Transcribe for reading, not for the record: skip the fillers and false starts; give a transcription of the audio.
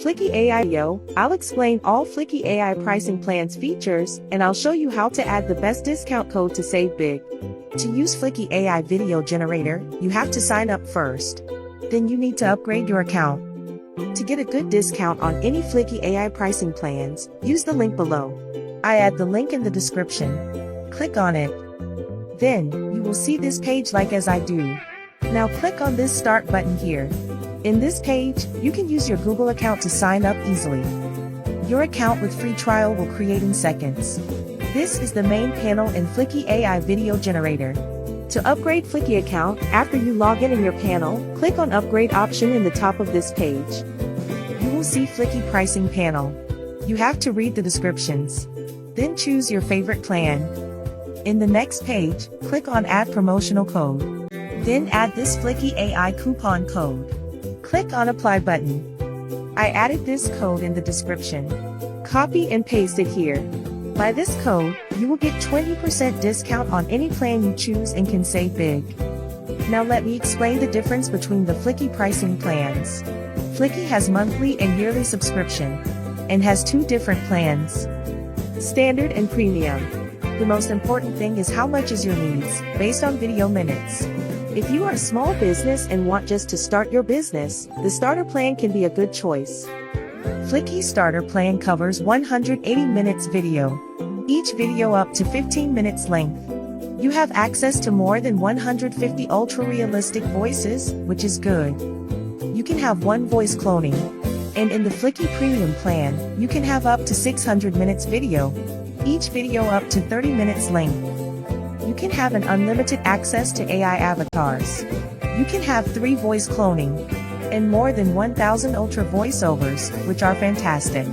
Fliki AI Video, I'll explain all Fliki AI pricing plans features, and I'll show you how to add the best discount code to save big. To use Fliki AI video generator, you have to sign up first. Then you need to upgrade your account. To get a good discount on any Fliki AI pricing plans, use the link below. I add the link in the description. Click on it. Then, you will see this page like as I do. Now click on this start button here. In this page, you can use your Google account to sign up easily. Your account with free trial will create in seconds. This is the main panel in Fliki AI Video Generator. To upgrade Fliki account, after you log in your panel, click on Upgrade option in the top of this page. You will see Fliki pricing panel. You have to read the descriptions. Then choose your favorite plan. In the next page, click on Add Promotional Code. Then add this Fliki AI coupon code. Click on Apply button. I added this code in the description. Copy and paste it here. By this code, you will get 20% discount on any plan you choose and can save big. Now let me explain the difference between the Fliki pricing plans. Fliki has monthly and yearly subscription, and has two different plans. Standard and Premium. The most important thing is how much is your needs, based on video minutes. If you are a small business and want just to start your business, the starter plan can be a good choice. Fliki starter plan covers 180 minutes video. Each video up to 15 minutes length. You have access to more than 150 ultra-realistic voices, which is good. You can have one voice cloning. And in the Fliki Premium plan, you can have up to 600 minutes video. Each video up to 30 minutes length. You can have an unlimited access to AI avatars. You can have 3 voice cloning. And more than 1,000 ultra voiceovers, which are fantastic.